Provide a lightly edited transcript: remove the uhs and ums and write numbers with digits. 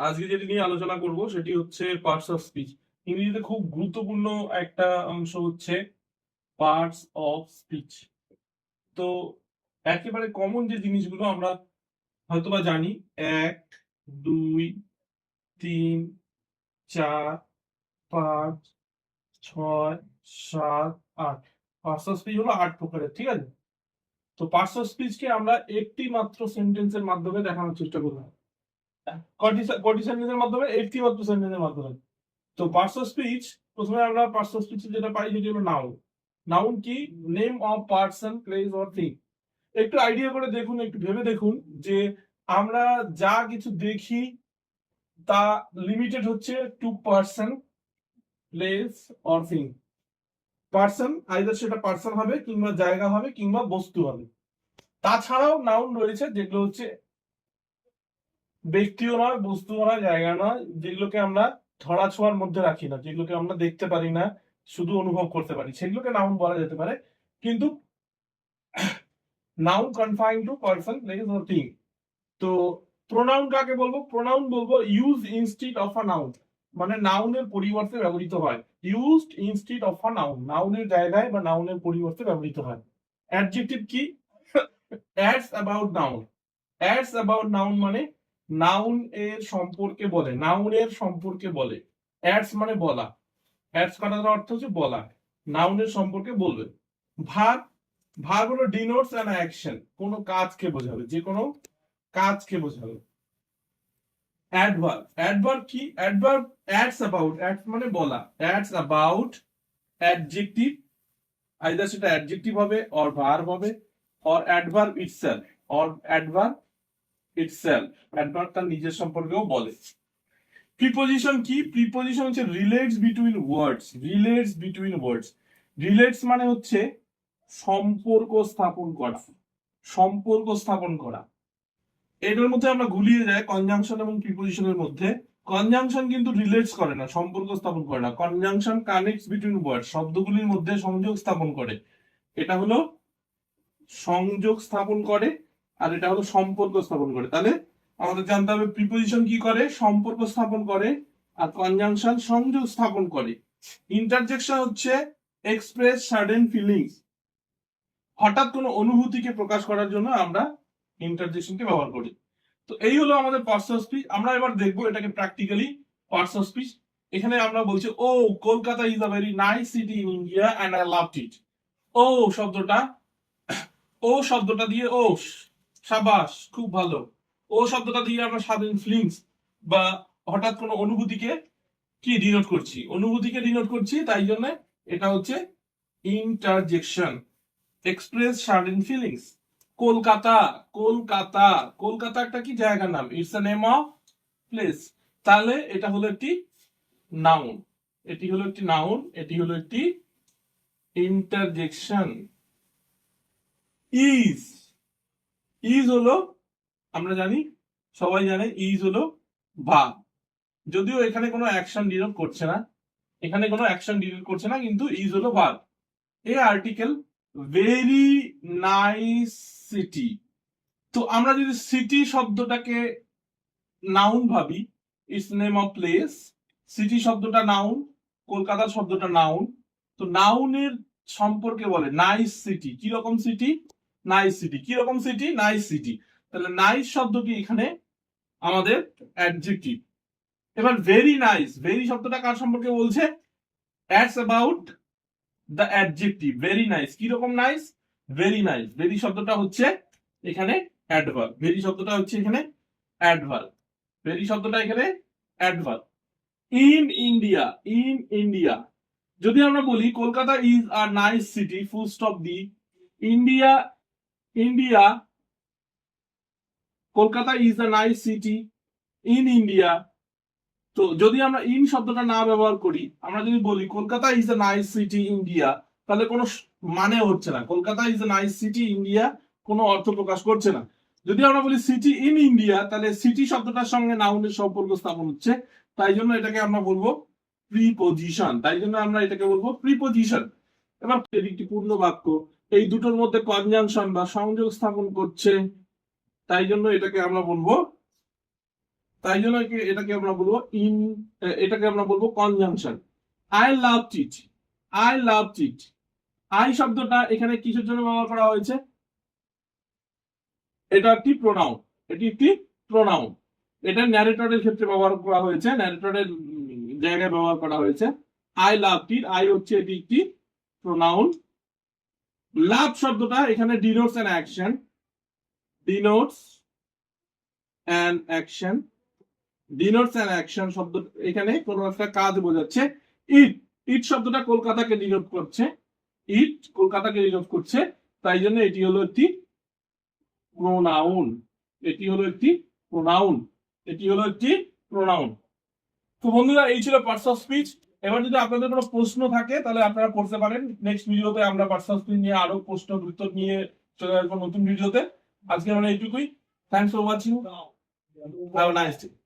আজকে যেটি নিয়ে আলোচনা করব সেটি হচ্ছে পার্টস অফ স্পিচ। ইংরেজিতে খুব গুরুত্বপূর্ণ একটা অংশ হচ্ছে পার্টস অফ স্পিচ। তো একেবারে কমন যে জিনিসগুলো আমরা হয়তোবা জানি, ১, ২, ৩, ৪, ৫, ৬, ৭, ৮। পার্টস অফ স্পিচ হলো ৮ প্রকারের, ঠিক আছে? তো পার্টস অফ স্পিচকে আমরা একটি মাত্র সেন্টেন্সের মাধ্যমে দেখানোর চেষ্টা করব। কয়টি সেন্টেন্সের মাধ্যমে? একটি মাত্র সেন্টেন্সের মাধ্যমে। তো পার্টস অফ স্পিচ, প্রথমে আমরা পার্টস অফ স্পিচ যেটা পাই সেটি হলো নাউন। নাউন কি? Name of person, place or thing. একটু আইডিয়া করে দেখুন, একটু ভেবে দেখুন যে আমরা যা কিছু দেখি তা লিমিটেড হচ্ছে to person, place or thing. Person either সেটা পার্সন হবে, কিংবা জায়গা হবে, কিংবা বস্তু হবে। তাছাড়াও নাউন রয়েছে যেগুলো হচ্ছে ব্যক্তিও নয়, বস্তুও নয়, জায়গা নয়, যেগুলোকে আমরা ধরা ছোঁয়ার মধ্যে রাখি না, যেগুলোকে আমরা দেখতে পারি না, শুধু অনুভব করতে পারি, সেগুলোকে নাউন বলা যেতে পারে। কিন্তু noun confine to person, place or thing. তো প্রোনাউন কাকে বলবো? প্রোনাউন বলবো use instead of a noun, মানে নাউনের পরিবর্তে ব্যবহৃত হয়। Used instead of a noun, নাউনের জায়গায় বা নাউনের পরিবর্তে ব্যবহৃত হয়। অ্যাডজেক্টিভ কি? Ads about noun. Ads about noun মানে নাউন এর সম্পর্কে বলে, নাউনের সম্পর্কে বলে। অ্যাডস মানে বলা, অ্যাডস কথাটার অর্থ হচ্ছে বলা, নাউনের সম্পর্কে বলবে। ভার্ব, ভার্ব হলো ডিনোটস অ্যান অ্যাকশন, কোনো কাজকে বোঝাবে, যে কোনো কাজকে বোঝাবে। অ্যাডভার্ব, অ্যাডভার্ব কি? অ্যাডভার্ব অ্যাডস অ্যাবাউট, অ্যাডস মানে বলা, অ্যাডস অ্যাবাউট অ্যাডজেক্টিভ, আইদার সেটা অ্যাডজেক্টিভ হবে অর ভার্ব হবে, or adverb itself, or adverb itself, adverb তার নিজের সম্পর্কেও বলে। প্রিপোজিশন কি? প্রিপোজিশন হচ্ছে রিলেটস বিটুইন ওয়ার্ডস, রিলেটস বিটুইন ওয়ার্ডস। রিলেটস মানে হচ্ছে সম্পর্ক স্থাপন করা, সম্পর্ক স্থাপন করা। এটার মধ্যে আমরা গুলিয়ে যাই কনজাংশন এবং প্রিপোজিশনের মধ্যে। কনজাংশন কিন্তু রিলেটস করে না, সম্পর্ক স্থাপন করে না। কনজাংশন কানেক্টস বিটুইন ওয়ার্ড, শব্দগুলির মধ্যে সংযোগ স্থাপন করে। এটা হলো সংযোগ স্থাপন করে, আর এটা হলো সম্পর্ক স্থাপন করে। তাহলে আমাদের জানতে হবে প্রিপোজিশন কি করে? সম্পর্ক স্থাপন করে, আর কনজাংশন সংযোগ স্থাপন করে। ইন্টারজেকশন হচ্ছে এক্সপ্রেস সার্টেন ফিলিংস, হঠাৎ কোনো অনুভূতিকে প্রকাশ করার জন্য আমরা ইন্টারজেকশনকে ব্যবহার করি। তো এই হলো আমাদের পার্টস অফ স্পিচ। আমরা এবার দেখবো এটাকে প্র্যাকটিক্যালি। পার্টস অফ স্পিচ, এখানে আমরা বলছি ও Kolkata is a very nice city in India and I loved it. ও শব্দটা, ও শব্দটা দিয়ে ও সাবাস খুব ভালো, ও শব্দটা দিয়ে আমরা সাধারণ ফিলিংস বা হঠাৎ কোনো অনুভূতিকে কি ডিনোট করছি, অনুভূতিকে ডিনোট করছি, তাই জন্য এটা হচ্ছে interjection. Express certain feelings. Kolkata, Kolkata, Kolkata একটা কি জায়গার নাম, it's a name of place. তাহলে এটা হলো একটি নাউন, এটি হলো একটি নাউন, এটি হলো একটি ইন্টারজেকশন। ইজ, ইজ হলো, আমরা জানি, সবাই জানে ইজ হলো ভার্ব, যদিও এখানে কোনো অ্যাকশন ডিনোট করছে না, এখানে কোনো অ্যাকশন ডিনোট করছে না, কিন্তু ইজ হলো ভার্ব। এ আর্টিকেল ভেরি নাইস সিটি। তো আমরা যদি সিটি শব্দটাকে নাউন ভাবি, it's name of place, city শব্দটা নাউন, কলকাতার শব্দটা নাউন, তো নাউনের সম্পর্কে বলে নাইস সিটি। কি রকম সিটি? Nice city. কি রকম সিটি? Nice city. তাহলে নাইস শব্দটি এখানে আমাদের অ্যাডজেক্টিভ। এবার ভেরি নাইস, ভেরি শব্দটা কার সম্পর্কে বলছে? Ads about the adjective very nice. কি রকম নাইস? Very nice. ভেরি শব্দটা হচ্ছে এখানে অ্যাডভার্ব, ভেরি শব্দটা হচ্ছে এখানে অ্যাডভার্ব, ভেরি শব্দটা এখানে adverb. In India, in India, যদি আমরা বলি Kolkata is a nice city, full stop the, India, India, Kolkata is a nice city in India. তো যদি আমরা ইন শব্দটা না ব্যবহার করি, আমরা যদি বলি Kolkata is a nice city India, তাহলে কোনো মানে হচ্ছে না। Kolkata is a nice city India কোনো অর্থ প্রকাশ করছে না। যদি আমরা বলি সিটি ইন ইন্ডিয়া, তাহলে সিটি শব্দটার সঙ্গে নাউনের সম্পর্ক স্থাপন হচ্ছে, তাই জন্য এটাকে আমরা বলবো প্রিপোজিশন, তাই জন্য আমরা এটাকে বলবো প্রিপোজিশন। এবার একটি পূর্ণ বাক্য, এই দুটোর মধ্যে কনজাংশন বা সংযোগ স্থাপন করছে, তাই জন্য এটাকে আমরা বলবো তাই জন্য এটাকে আমরা বলবো এটাকে আমরা বলবো conjunction. I love it, I love it. I শব্দটা এখানে কিসের জন্য ব্যবহার করা হয়েছে? এটা একটি প্রোনাউন, এটি একটি প্রোনাউন। এটা ন্যারেটরের ক্ষেত্রে ব্যবহার করা হয়েছে, ন্যারেটরের জায়গায় ব্যবহার করা হয়েছে। আই লাভ ইট, আই হচ্ছে এটি একটি প্রোনাউন। লাভ শব্দটা এখানে denotes an action, denotes an action, denotes an action শব্দ এখানে কোনো একটা কাজ বোঝাচ্ছে। ইট, ইট শব্দটা কলকাতাকে ডিনোট করছে, ইট কলকাতাকে ডিনোট করছে, তাই জন্য এটি হলো একটি প্রোনাউন, এটি হলো একটি প্রোনাউন, এটি হলো একটি প্রোনাউন। তো বন্ধুরা এই ছিল পার্টস অফ স্পিচ। এবার যদি আপনাদের কোনো প্রশ্ন থাকে তাহলে আপনারা করতে পারেন। নেক্সট ভিডিওতে আমরা পার্টস অফ স্পিচ নিয়ে আরো প্রশ্ন উত্তর নিয়ে চলে আসবো নতুন ভিডিওতে। আজকে আমরা এইটুকুই। Thanks for watching, have a nice day.